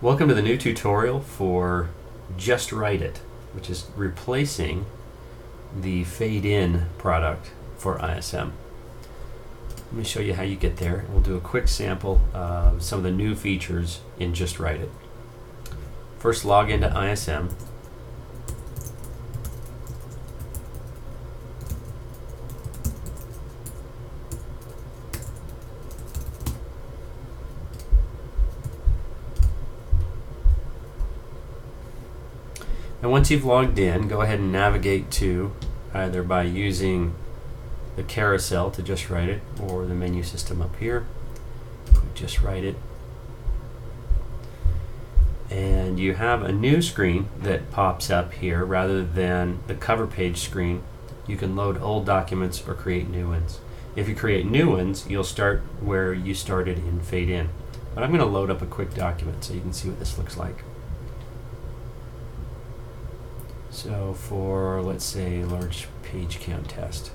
Welcome to the new tutorial for JustWriteIt, which is replacing the FadeIn product for ISM. Let me show you how you get there. We'll do a quick sample of some of the new features in JustWriteIt. First, log into ISM. And once you've logged in, go ahead and navigate to either by using the carousel to JustWriteIt or the menu system up here. Click JustWriteIt. And you have a new screen that pops up here rather than the cover page screen. You can load old documents or create new ones. If you create new ones, you'll start where you started in FadeIn. But I'm going to load up a quick document so you can see what this looks like. So for, let's say, large page count test.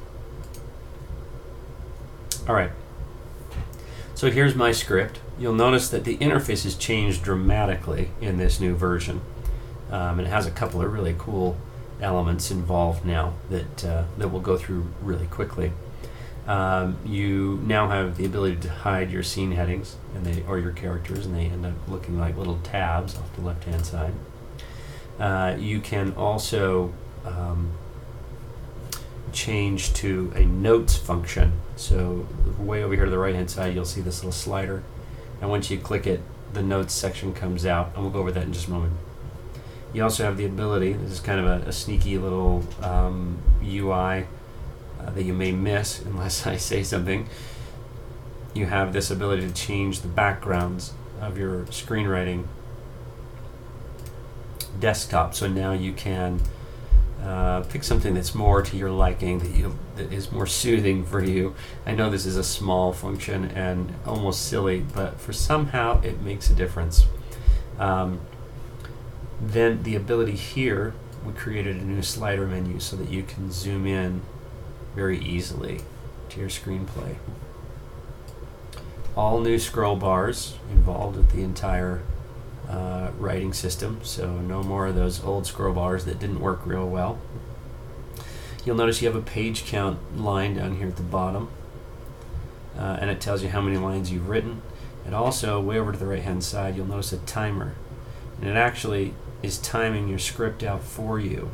All right. So here's my script. You'll notice that the interface has changed dramatically in this new version. It has a couple of really cool elements involved now that we'll go through really quickly. You now have the ability to hide your scene headings or your characters, and they end up looking like little tabs off the left-hand side. You can also change to a notes function. So way over here to the right hand side, you'll see this little slider, and once you click it, the notes section comes out, and we'll go over that in just a moment. You also have the ability, this is kind of a sneaky little UI that you may miss unless I say something. You have this ability to change the backgrounds of your screenwriting desktop, so now you can pick something that's more to your liking, that is more soothing for you. I know this is a small function and almost silly, but for somehow it makes a difference. Then the ability here, we created a new slider menu so that you can zoom in very easily to your screenplay. All new scroll bars involved with the entire writing system, so no more of those old scroll bars that didn't work real well. You'll notice you have a page count line down here at the bottom, and it tells you how many lines you've written. And also, way over to the right hand side, you'll notice a timer, and it actually is timing your script out for you.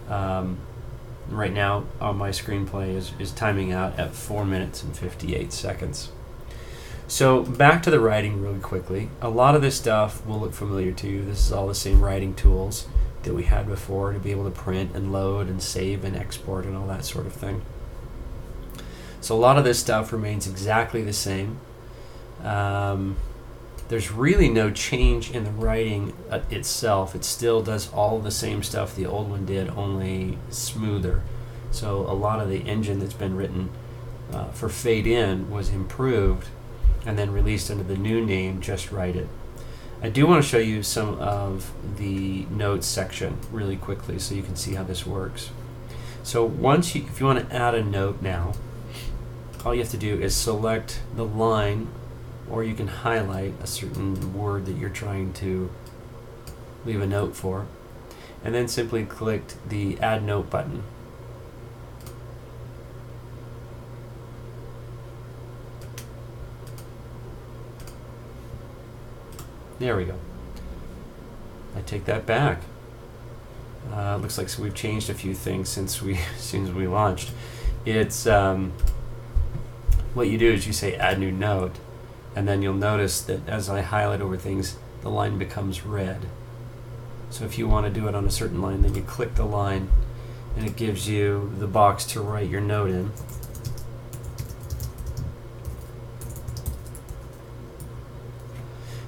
Right now on my screenplay is timing out at 4 minutes and 58 seconds. So back to the writing really quickly. A lot of this stuff will look familiar to you. This is all the same writing tools that we had before to be able to print and load and save and export and all that sort of thing. So a lot of this stuff remains exactly the same. There's really no change in the writing itself. It still does all the same stuff the old one did, only smoother. So a lot of the engine that's been written for FadeIn was improved and then released under the new name JustWriteIt. I do want to show you some of the notes section really quickly so you can see how this works. So if you want to add a note now, all you have to do is select the line, or you can highlight a certain word that you're trying to leave a note for, and then simply click the Add Note button. There we go. I take that back. Looks like we've changed a few things since we launched. It's what you do is you say Add New Note, and then you'll notice that as I highlight over things, the line becomes red. So if you want to do it on a certain line, then you click the line, and it gives you the box to write your note in.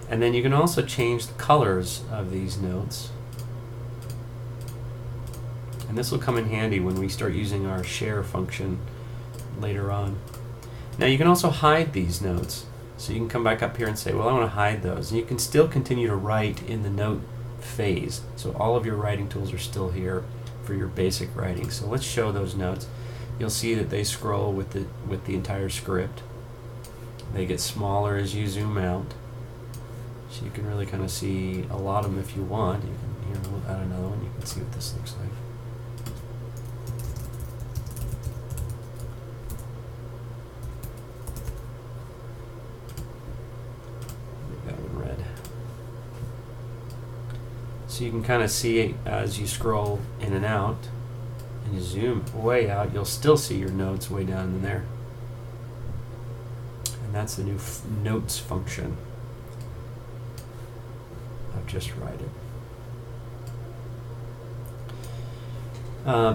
And then you can also change the colors of these notes. And this will come in handy when we start using our share function later on. Now you can also hide these notes. So you can come back up here and say, well, I want to hide those. And you can still continue to write in the note phase. So all of your writing tools are still here for your basic writing. So let's show those notes. You'll see that they scroll with the entire script. They get smaller as you zoom out. So you can really kind of see a lot of them if you want. You can add another one. You can see what this looks like. So you can kind of see as you scroll in and out, and you zoom way out, you'll still see your notes way down in there. And that's the new notes function of JustWriteIt.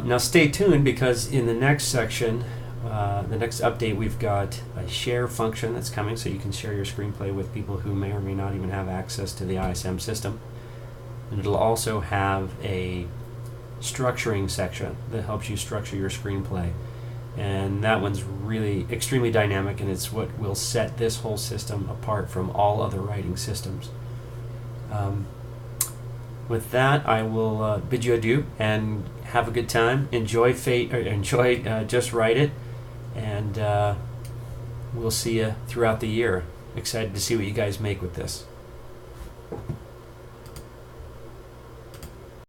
Now stay tuned, because in the next section, the next update, we've got a share function that's coming, so you can share your screenplay with people who may or may not even have access to the ISM system. And it'll also have a structuring section that helps you structure your screenplay. And that one's really extremely dynamic, and it's what will set this whole system apart from all other writing systems. With that, I will bid you adieu and have a good time. Enjoy JustWriteIt, and we'll see you throughout the year. Excited to see what you guys make with this.